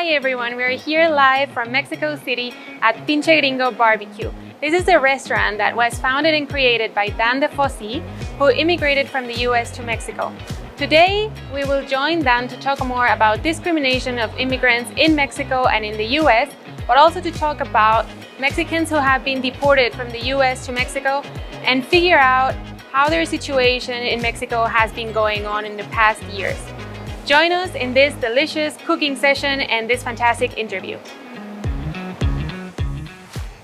Hi everyone, we're here live from Mexico City at Pinche Gringo barbecue. This is a restaurant that was founded and created by Defossey, who immigrated from the US to Mexico. Today, we will join Dan to talk more about discrimination of immigrants in Mexico and in the US, but also to talk about Mexicans who have been deported from the US to Mexico and figure out how their situation in Mexico has been going on in the past years. Join us in this delicious cooking session and this fantastic interview.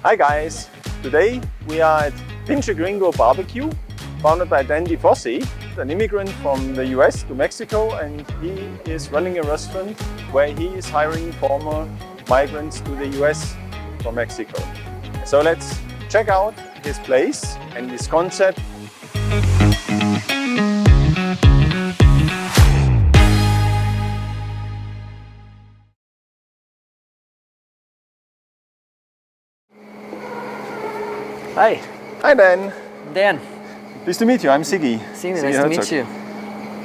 Hi guys, today we are at Pinche Gringo barbecue, founded by Dan Defossey, an immigrant from the US to Mexico, and he is running a restaurant where he is hiring former migrants to the US from Mexico. So let's check out his place and his concept. Hi. Hi Dan. Dan. Pleased to meet you. I'm Siggy. Siggy, nice to meet you.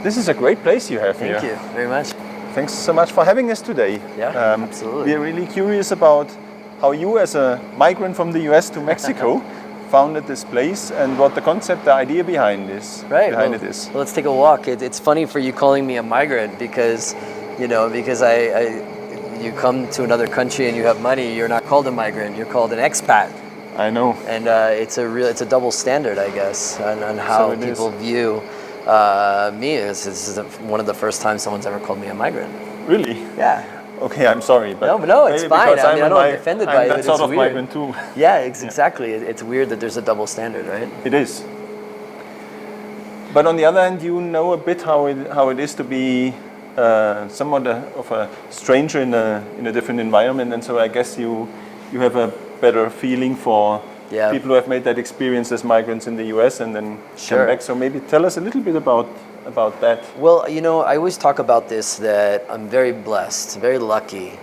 This is a great place you have here. Thank you very much. Thanks so much for having us today. Yeah, absolutely. We're really curious about how you, as a migrant from the US to Mexico, founded this place and what the concept, the idea behind it is. Well, let's take a walk. It's funny for you calling me a migrant because, you you come to another country and you have money, you're not called a migrant, you're called an expat. I know. And it's a double standard, I guess, on how people view me. This is one of the first times someone's ever called me a migrant. Really? Yeah. Okay, I'm sorry, but no, it's fine. I mean, I don't get offended by it. I'm that sort of weird. migrant too. Yeah, exactly. It's weird that there's a double standard, right? It is. But on the other hand, you know a bit how it is to be somewhat of a stranger in a different environment, and so I guess you have a better feeling for people who have made that experience as migrants in the US and then come back. So maybe tell us a little bit about that. Well, I always talk about this, that I'm very blessed, very lucky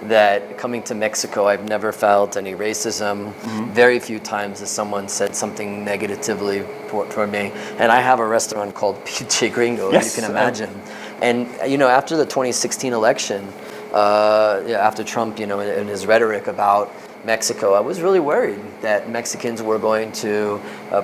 that coming to Mexico, I've never felt any racism. Mm-hmm. Very few times has someone said something negatively toward me. And I have a restaurant called Pinche Gringo, you can imagine. And after the 2016 election, after Trump, in his rhetoric about Mexico, I was really worried that Mexicans were going to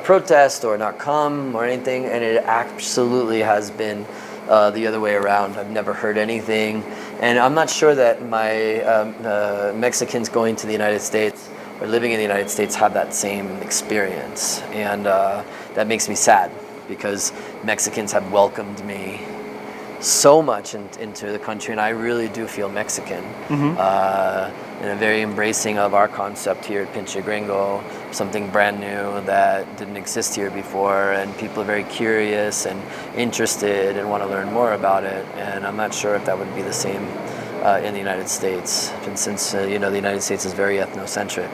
protest or not come or anything, and it absolutely has been the other way around. I've never heard anything, and I'm not sure that my Mexicans going to the United States or living in the United States have that same experience, and that makes me sad because Mexicans have welcomed me so much into the country, and I really do feel Mexican. Mm-hmm. And very embracing of our concept here at Pinche Gringo, something brand new that didn't exist here before, and people are very curious and interested and want to learn more about it. And I'm not sure if that would be the same in the United States, and since the United States is very ethnocentric,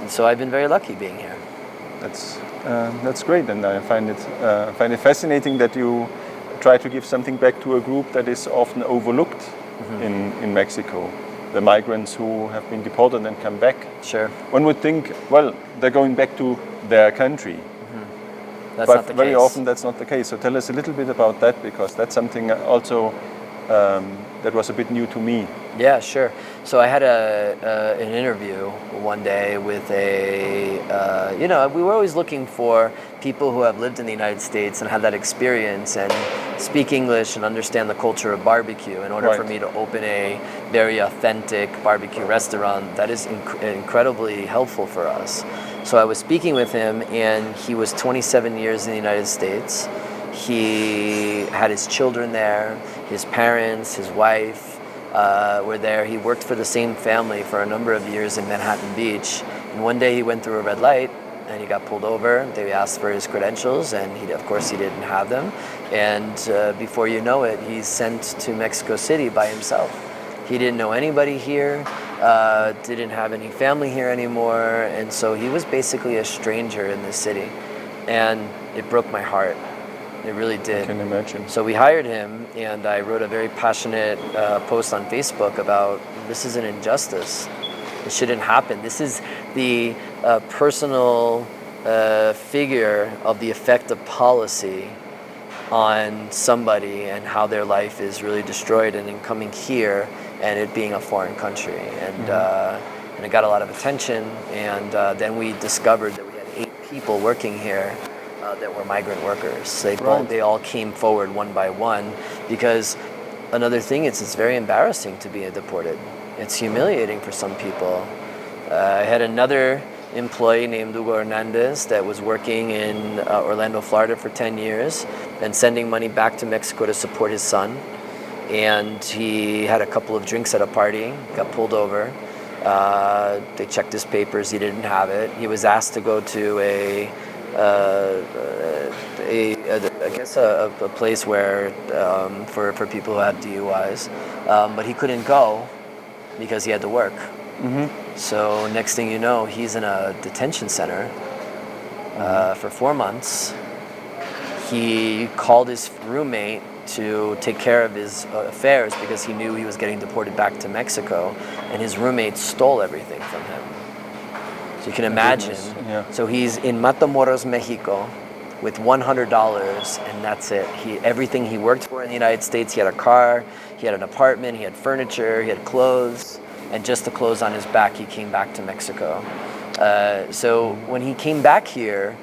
so I've been very lucky being here. That's great, and I find it fascinating that you try to give something back to a group that is often overlooked. Mm-hmm. in Mexico, the migrants who have been deported and come back. Sure. One would think, well, they're going back to their country. Mm-hmm. That's but not the very case. often that's not the case. So tell us a little bit about that, because that's something also that was a bit new to me. Yeah, sure. So I had an interview one day with we were always looking for people who have lived in the United States and had that experience and speak English and understand the culture of barbecue in order for me to open a very authentic barbecue restaurant that is incredibly helpful for us. So I was speaking with him, and he was 27 years in the United States. He had his children there, his parents, his wife were there. He worked for the same family for a number of years in Manhattan Beach. And one day he went through a red light and he got pulled over. They asked for his credentials, and of course he didn't have them. And before you know it, he's sent to Mexico City by himself. He didn't know anybody here, didn't have any family here anymore, and so he was basically a stranger in this city. And it broke my heart. It really did. I can imagine. So we hired him, and I wrote a very passionate post on Facebook about this is an injustice. It shouldn't happen. This is the personal figure of the effect of policy on somebody and how their life is really destroyed, and then coming here and it being a foreign country. And it got a lot of attention, and then we discovered that we had 8 people working here that were migrant workers. They all came forward one by one, because another thing is it's very embarrassing to be deported. It's humiliating for some people. I had another employee named Hugo Hernandez that was working in Orlando, Florida for 10 years and sending money back to Mexico to support his son. And he had a couple of drinks at a party, got pulled over. They checked his papers, he didn't have it. He was asked to go to a place where for people who had DUIs, but he couldn't go because he had to work. So next thing you know, he's in a detention center for 4 months. He called his roommate to take care of his affairs because he knew he was getting deported back to Mexico, and his roommate stole everything from him. So you can imagine. So he's in Matamoros, Mexico with $100, and that's it. Everything he worked for in the United States, he had a car, he had an apartment, he had furniture, he had clothes, and just the clothes on his back, he came back to Mexico. So when he came back here,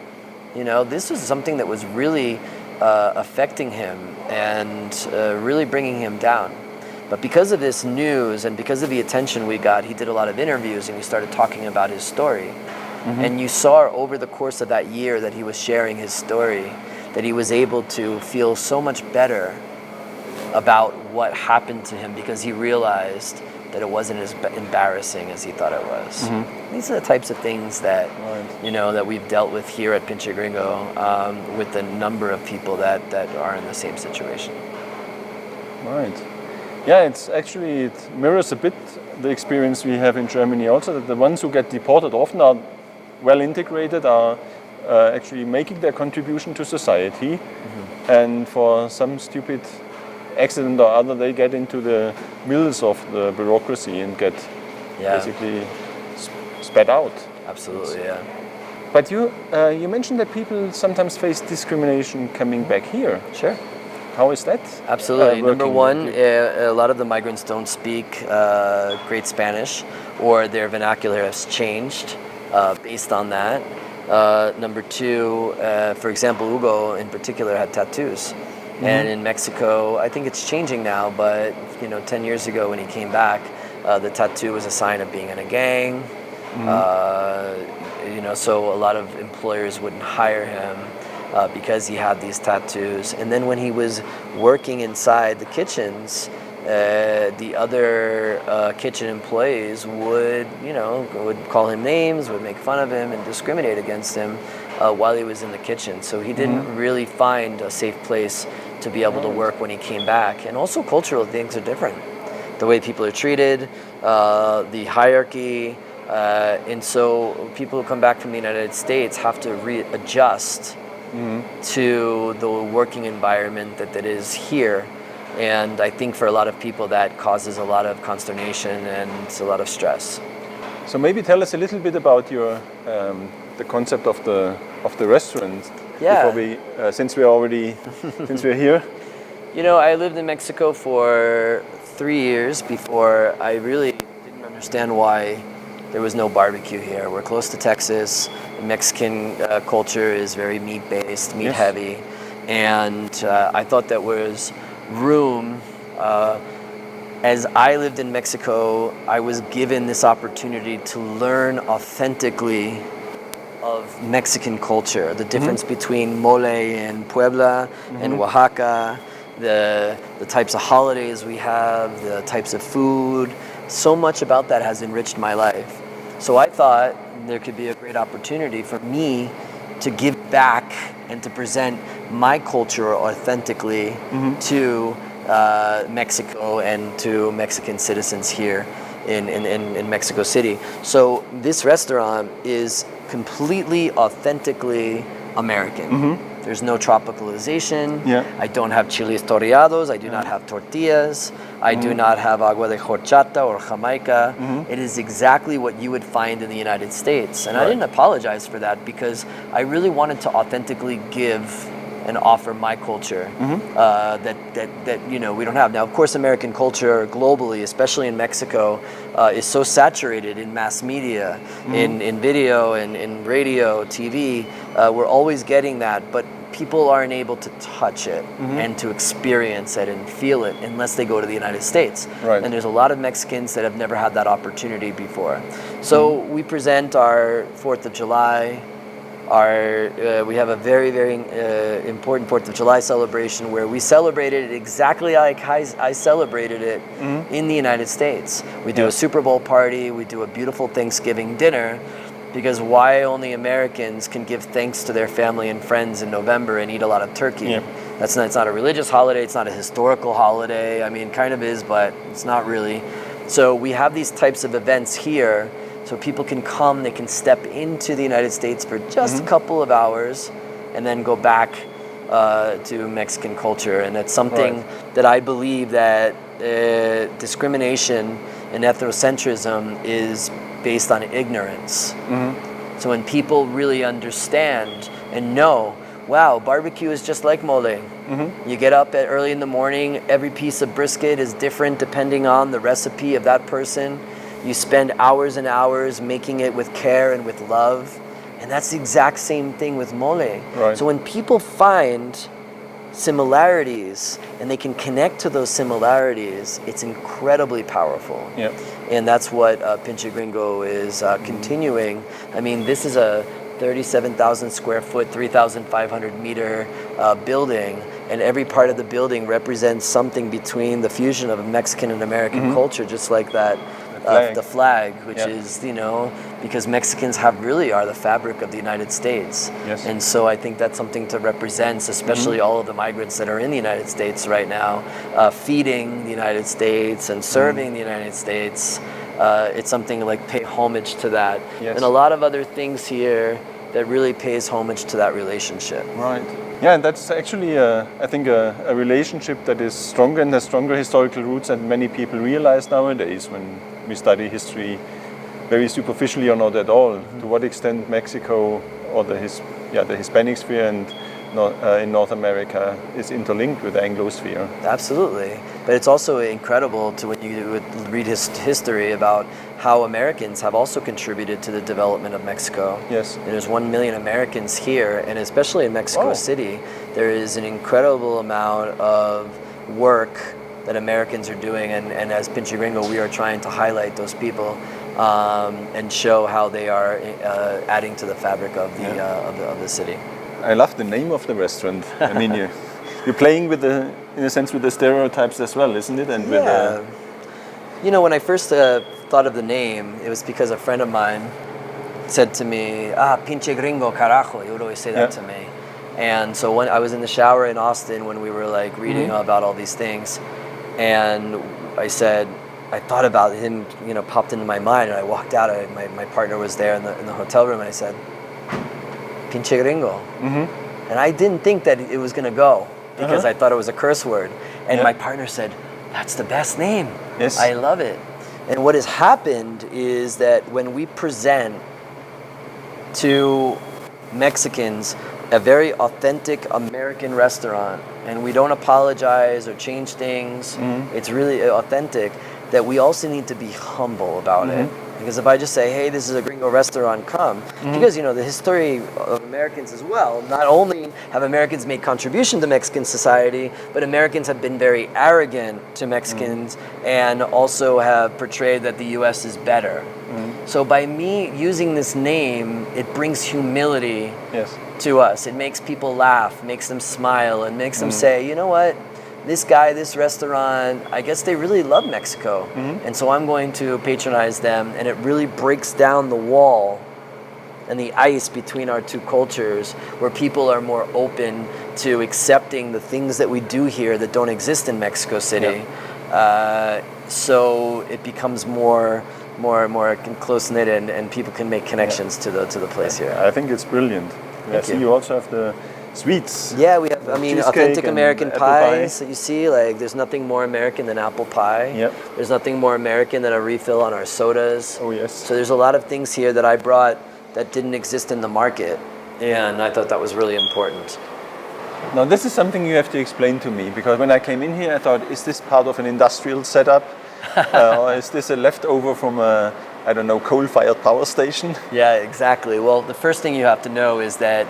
this was something that was really affecting him and really bringing him down. But because of this news and because of the attention we got, he did a lot of interviews and he started talking about his story. And you saw over the course of that year that he was sharing his story, that he was able to feel so much better about what happened to him because he realized that it wasn't as embarrassing as he thought it was. These are the types of things that that we've dealt with here at Pinche Gringo with the number of people that are in the same situation. Right. Yeah, it mirrors a bit the experience we have in Germany also, that the ones who get deported often are well integrated, are actually making their contribution to society, and for some stupid accident or other, they get into the mills of the bureaucracy and get basically spat out. Absolutely, yeah. But you mentioned that people sometimes face discrimination coming back here. Sure. How is that? Absolutely. Number one, a lot of the migrants don't speak great Spanish, or their vernacular has changed based on that. Number two, for example, Hugo in particular had tattoos. And in Mexico, I think it's changing now, but 10 years ago when he came back, the tattoo was a sign of being in a gang. So a lot of employers wouldn't hire him because he had these tattoos. And then when he was working inside the kitchens, the other kitchen employees would call him names, would make fun of him and discriminate against him while he was in the kitchen. So he didn't really find a safe place to be able to work when he came back. And also cultural things are different. The way people are treated, the hierarchy, and so people who come back from the United States have to readjust to the working environment that is here. And I think for a lot of people that causes a lot of consternation and a lot of stress. So maybe tell us a little bit about your the concept of the restaurant. Yeah. Before we, since we're here. I lived in Mexico for 3 years before I really didn't understand why there was no barbecue here. We're close to Texas. Mexican culture is very meat-based, meat-heavy, and I thought that was room. As I lived in Mexico, I was given this opportunity to learn authentically of Mexican culture, the difference between mole in Puebla and Oaxaca, the types of holidays we have, the types of food. So much about that has enriched my life. So I thought there could be a great opportunity for me to give back and to present my culture authentically to Mexico and to Mexican citizens here in Mexico City. So this restaurant is completely authentically American. There's no tropicalization. I don't have chiles toreados. I do not have tortillas. I do not have agua de horchata or Jamaica. It is exactly what you would find in the United States. And I didn't apologize for that because I really wanted to authentically give and offer my culture that you know we don't have. Now, of course, American culture globally, especially in Mexico, is so saturated in mass media, in video, and in radio, TV. We're always getting that, but people aren't able to touch it and to experience it and feel it unless they go to the United States. Right. And there's a lot of Mexicans that have never had that opportunity before. So we present our 4th of July. We have a very, very important 4th of July celebration where we celebrated it exactly like I celebrated it in the United States. We do a Super Bowl party, we do a beautiful Thanksgiving dinner, because why only Americans can give thanks to their family and friends in November and eat a lot of turkey. Yeah. It's not a religious holiday, it's not a historical holiday. I mean, kind of is, but it's not really. So we have these types of events here, so people can come, they can step into the United States for just a couple of hours and then go back to Mexican culture. And it's something that I believe that discrimination and ethnocentrism is based on ignorance. So when people really understand and know, wow, barbecue is just like mole. You get up early in the morning, every piece of brisket is different depending on the recipe of that person. You spend hours and hours making it with care and with love. And that's the exact same thing with mole. Right. So when people find similarities and they can connect to those similarities, it's incredibly powerful. Yep. And that's what Pinche Gringo is continuing. I mean, this is a 37,000 square foot, 3,500 meter building, and every part of the building represents something between the fusion of Mexican and American culture, just like that. The flag, which is, you know, because Mexicans are the fabric of the United States. Yes. And so I think that's something to represent, especially all of the migrants that are in the United States right now, feeding the United States and serving the United States. It's something to like pay homage to that. Yes. And a lot of other things here that really pays homage to that relationship. Right. Yeah, and that's actually, I think, a relationship that is stronger and has stronger historical roots than many people realize nowadays when we study history very superficially or not at all. To what extent Mexico or the Hispanic sphere and in North America is interlinked with the Anglosphere. Absolutely. But it's also incredible to when you read history about how Americans have also contributed to the development of Mexico. Yes. And there's 1 million Americans here, and especially in Mexico City, there is an incredible amount of work that Americans are doing, and as Pinche Gringo, we are trying to highlight those people and show how they are adding to the fabric of the city. I love the name of the restaurant. I mean, you're playing with in a sense, with the stereotypes as well, isn't it? And with you know, when I first thought of the name, it was because a friend of mine said to me, Pinche Gringo, carajo. He would always say that to me. And so when I was in the shower in Austin when we were like reading about all these things, and I thought about him, you know, popped into my mind, and I walked out. My partner was there in the hotel room, and I said, Pinche Gringo. And I didn't think that it was going to go because I thought it was a curse word. And my partner said, that's the best name. Yes. I love it. And what has happened is that when we present to Mexicans a very authentic American restaurant, and we don't apologize or change things, it's really authentic, that we also need to be humble about it. Because if I just say, hey, this is a Gringo restaurant, come. Because, you know, the history of Americans as well, not only have Americans made contribution to Mexican society, but Americans have been very arrogant to Mexicans and also have portrayed that the U.S. is better. So by me using this name, it brings humility to us. It makes people laugh, makes them smile, and makes them say, you know what? This guy, this restaurant, I guess they really love Mexico. And so I'm going to patronize them, and it really breaks down the wall and the ice between our two cultures, where people are more open to accepting the things that we do here that don't exist in Mexico City. So it becomes more close-knit, and people can make connections to the place here. I think it's brilliant. I see you also have the sweets. Yeah, we have, authentic American pies pie. that you see. Like, there's nothing more American than apple pie. Yep. There's nothing more American than a refill on our sodas. Oh, yes. So there's a lot of things here that I brought that didn't exist in the market, and I thought that was really important. Now this is something you have to explain to me, because when I came in here I thought, is this part of an industrial setup? Or is this a leftover from a, I don't know, coal-fired power station? Yeah, exactly. Well, the first thing you have to know is that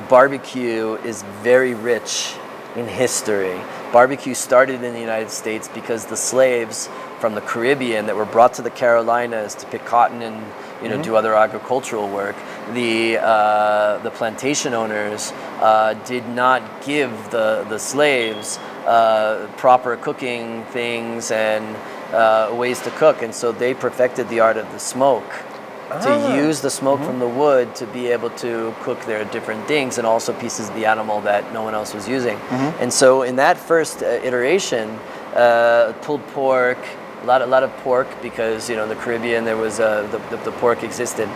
barbecue is very rich in history. Barbecue started in the United States because the slaves from the Caribbean that were brought to the Carolinas to pick cotton and do other agricultural work, the plantation owners did not give the slaves proper cooking things and ways to cook, and so they perfected the art of the smoke. To use the smoke from the wood to be able to cook their different things, and also pieces of the animal that no one else was using. And so in that first iteration, pulled pork, a lot of pork, because in the Caribbean there was the pork existed.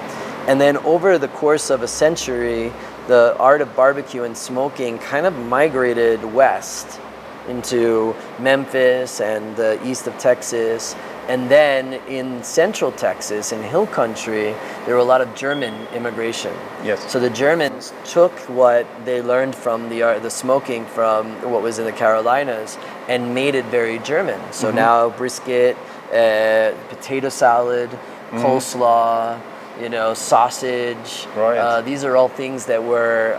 And then over the course of a century, the art of barbecue and smoking kind of migrated west into Memphis and the east of Texas. And then in central Texas, in hill country, there were a lot of German immigration. Yes. So the Germans took what they learned from the smoking from what was in the Carolinas and made it very German. So now brisket, potato salad, coleslaw, sausage. Right. These are all things that were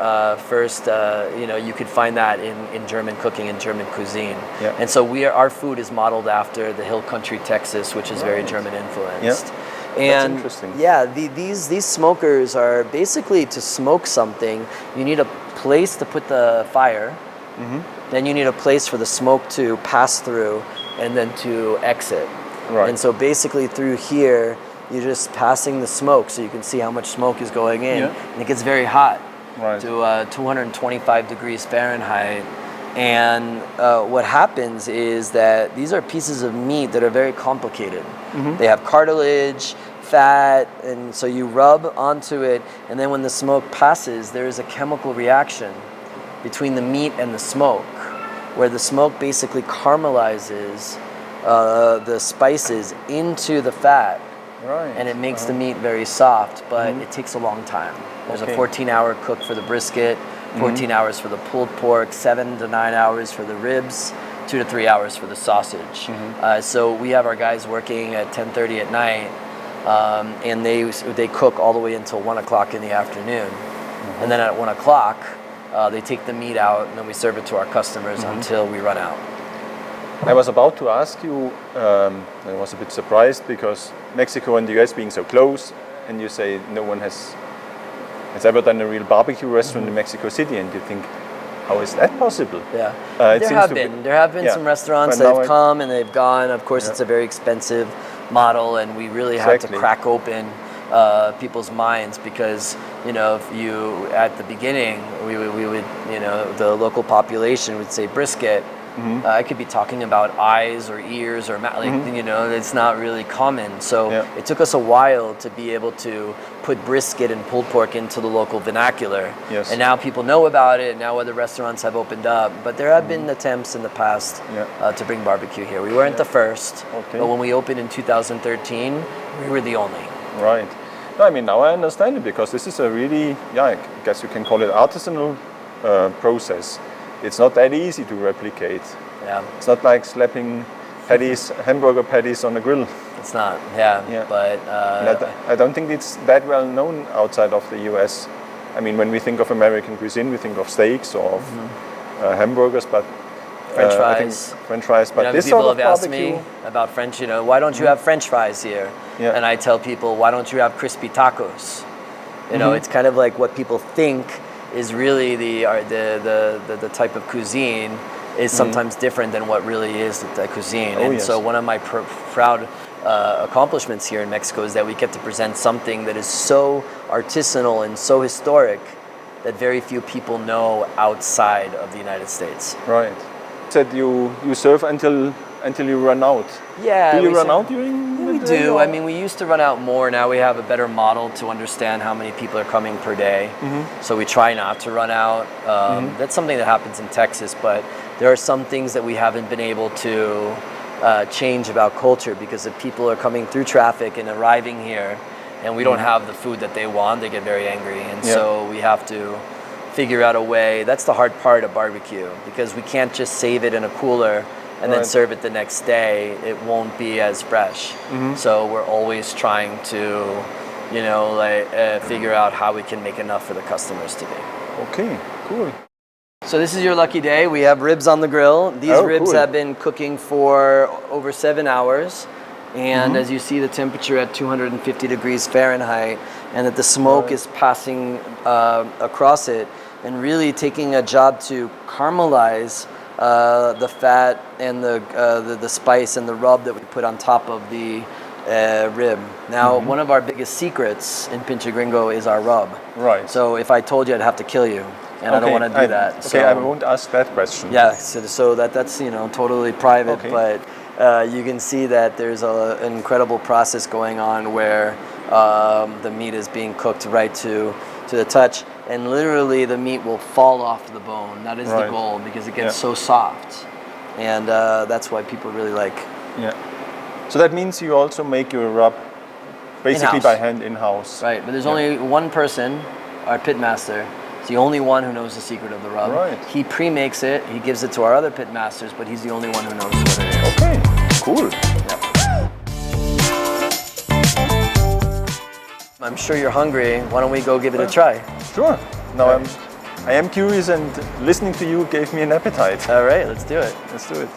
first, you could find that in German cooking and German cuisine. Yeah. And so our food is modeled after the hill country Texas, which is very German influenced. Yeah. And that's interesting. yeah, these smokers are basically, to smoke something, you need a place to put the fire, then you need a place for the smoke to pass through and then to exit. Right. And so basically through here, you're just passing the smoke, so you can see how much smoke is going in. And it gets very hot, to 225 degrees Fahrenheit. And what happens is that these are pieces of meat that are very complicated. They have cartilage, fat, and so you rub onto it, and then when the smoke passes, there is a chemical reaction between the meat and the smoke, where the smoke basically caramelizes the spices into the fat. Right. And it makes the meat very soft, but it takes a long time. There's a 14-hour cook for the brisket, 14 hours for the pulled pork, 7 to 9 hours for the ribs, 2 to 3 hours for the sausage. So we have our guys working at 10:30 at night, and they cook all the way until 1 o'clock in the afternoon. And then at 1 o'clock, they take the meat out, and then we serve it to our customers until we run out. I was about to ask you, I was a bit surprised because Mexico and the US being so close, and you say no one has ever done a real barbecue restaurant in Mexico City, and you think, how is that possible? Yeah, there have been some restaurants that have come and they've gone. Of course, it's a very expensive model, and we really have to crack open people's minds, because if you, at the beginning, we would the local population would say brisket. I could be talking about eyes or ears or it's not really common. So it took us a while to be able to put brisket and pulled pork into the local vernacular. Yes. And now people know about it. Now other restaurants have opened up. But there have been attempts in the past to bring barbecue here. We weren't the first, but when we opened in 2013, we were the only. Right. No, I mean, now I understand it, because this is a really, I guess you can call it artisanal process. It's not that easy to replicate. Yeah. It's not like slapping hamburger patties on a grill. It's not, but... I don't think it's that well known outside of the US. I mean, when we think of American cuisine, we think of steaks or of hamburgers, but... French fries. French fries, but this people sort of have asked barbecue... me about French, why don't you have French fries here? Yeah. And I tell people, why don't you have crispy tacos? It's kind of like what people think is really the type of cuisine is sometimes different than what really is the cuisine. So one of my proud accomplishments here in Mexico is that we get to present something that is so artisanal and so historic that very few people know outside of the United States. Right. You said you serve until you run out. Yeah. Do you run out during we the day? do. I mean, we used to run out more. Now we have a better model to understand how many people are coming per day. So we try not to run out. That's something that happens in Texas, but there are some things that we haven't been able to change about culture, because if people are coming through traffic and arriving here and we don't have the food that they want, they get very angry. And so we have to figure out a way. That's the hard part of barbecue, because we can't just save it in a cooler and then serve it the next day. It won't be as fresh. So we're always trying to, figure out how we can make enough for the customers today. Okay, cool. So this is your lucky day. We have ribs on the grill. These ribs have been cooking for over 7 hours. And as you see, the temperature at 250 degrees Fahrenheit, and that the smoke is passing across it and really taking a job to caramelize the fat and the spice and the rub that we put on top of the rib. Now, one of our biggest secrets in Pinche Gringo is our rub. Right. So if I told you, I'd have to kill you, and I don't want to do that. Okay, so, I won't ask that question. Yeah, so that's totally private, but you can see that there's an incredible process going on where the meat is being cooked right to the touch, and literally the meat will fall off the bone. That is the goal, because it gets so soft, and that's why people really like. Yeah. So that means you also make your rub basically by hand in-house. Right, but there's only one person, our pit master. He's the only one who knows the secret of the rub. Right. He pre-makes it, he gives it to our other pit masters, but he's the only one who knows what it is. Okay, cool. I'm sure you're hungry. Why don't we go give it a try? Sure. Now I am curious, and listening to you gave me an appetite. All right, let's do it. Let's do it.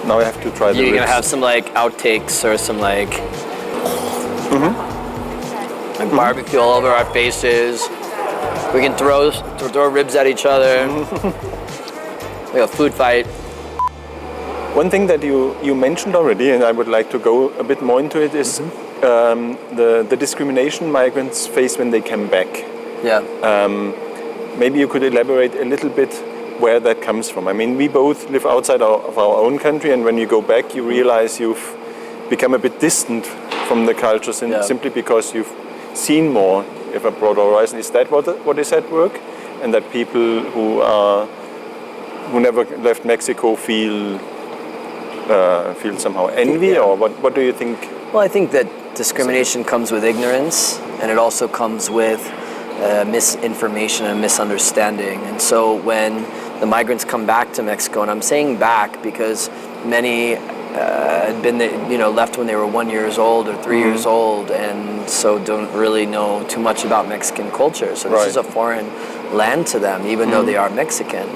Now I have to try the You're ribs. gonna have some outtakes or some barbecue all over our faces. We can throw ribs at each other. We have a food fight. One thing that you mentioned already, and I would like to go a bit more into it, is the discrimination migrants face when they come back. Yeah. Maybe you could elaborate a little bit where that comes from. I mean, we both live outside of our own country, and when you go back, you realize you've become a bit distant from the cultures, simply because you've seen more of a broader horizon. Is that what is at work? And that people who never left Mexico feel somehow envy, or what do you think? Well, I think that discrimination comes with ignorance, and it also comes with misinformation and misunderstanding. And so when the migrants come back to Mexico, and I'm saying back because many had been left when they were 1 year old or 3 years old, and so don't really know too much about Mexican culture. So this is a foreign land to them, even though they are Mexican.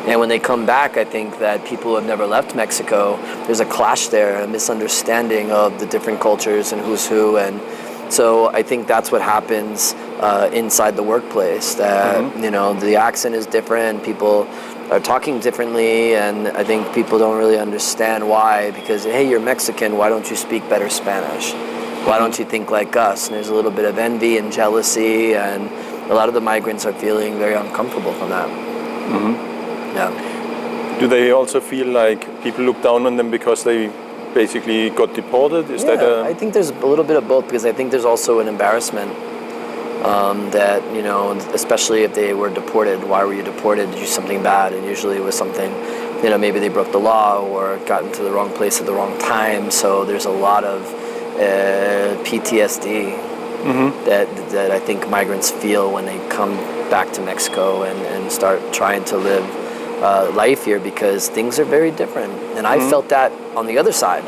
And when they come back, I think that people who have never left Mexico, there's a clash there, a misunderstanding of the different cultures and who's who. And so I think that's what happens inside the workplace, that the accent is different, people are talking differently, and I think people don't really understand why, because hey, you're Mexican, why don't you speak better Spanish? Why don't you think like us? And there's a little bit of envy and jealousy, and a lot of the migrants are feeling very uncomfortable from that. Yeah. Do they also feel like people look down on them because they basically got deported? Is that I think there's a little bit of both, because I think there's also an embarrassment that, especially if they were deported. Why were you deported? Did you do something bad? And usually it was something, maybe they broke the law or got into the wrong place at the wrong time. So there's a lot of PTSD that I think migrants feel when they come back to Mexico and start trying to live life here, because things are very different. And I felt that on the other side.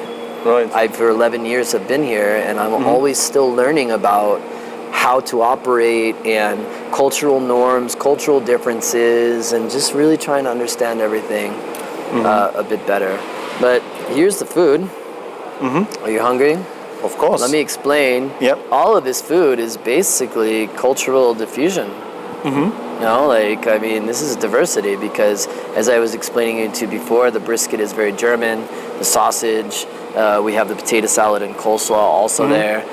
Right. I, for 11 years, have been here, and I'm always still learning about how to operate and cultural norms, cultural differences, and just really trying to understand everything a bit better. But here's the food. Are you hungry? Of course. Let me explain. Yep. All of this food is basically cultural diffusion. This is diversity, because as I was explaining it to you before, the brisket is very German, the sausage, we have the potato salad and coleslaw also there,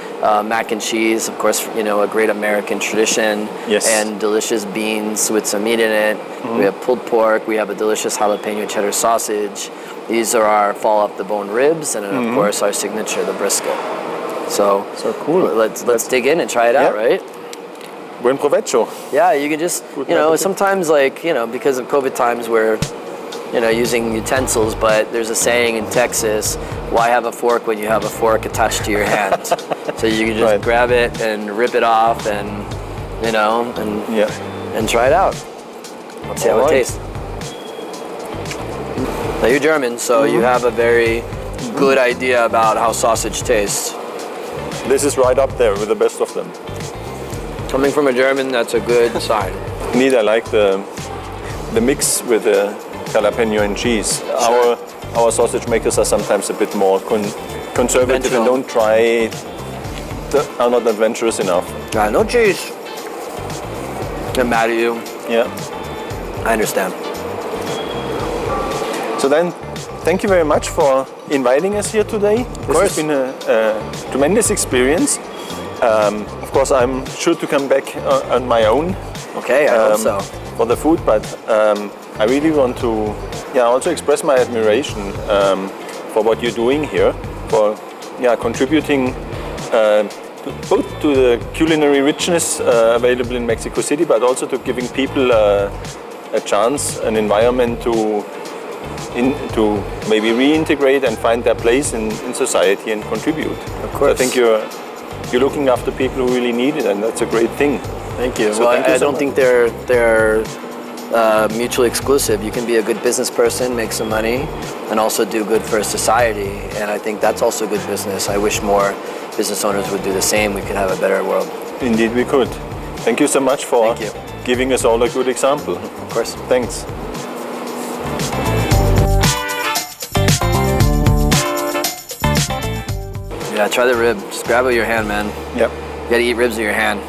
mac and cheese, of course, a great American tradition, and delicious beans with some meat in it. We have pulled pork, we have a delicious jalapeno cheddar sausage. These are our fall off the bone ribs, and then of course our signature, the brisket. So cool. Let's dig in and try it out, right? Buen provecho. Yeah, you can just, sometimes because of COVID times we're, using utensils, but there's a saying in Texas, why have a fork when you have a fork attached to your hand? So you can just grab it and rip it off, and you know, and try it out. Let's see how it tastes. Now you're German, so you have a very good idea about how sausage tastes. This is right up there with the best of them. Coming from a German, that's a good sign. Indeed, I like the mix with the jalapeno and cheese. Our sausage makers are sometimes a bit more conservative and don't try, are not adventurous enough. No cheese. I'm mad at you. Yeah. I understand. So then, thank you very much for inviting us here today. This has been a tremendous experience. Of course, I'm sure to come back on my own. Okay, I hope so. For the food, but I really want to also express my admiration for what you're doing here, for contributing both to the culinary richness available in Mexico City, but also to giving people a chance, an environment to maybe reintegrate and find their place in society and contribute. Of course. I think you're looking after people who really need it, and that's a great thing. Thank you. So well, thank you I so don't much. think they're mutually exclusive. You can be a good business person, make some money, and also do good for society. And I think that's also good business. I wish more business owners would do the same. We could have a better world. Indeed, we could. Thank you so much for Thank you. giving us all a good example. Of course. Thanks. Yeah, try the rib. Just grab it with your hand, man. Yep. You gotta eat ribs with your hand.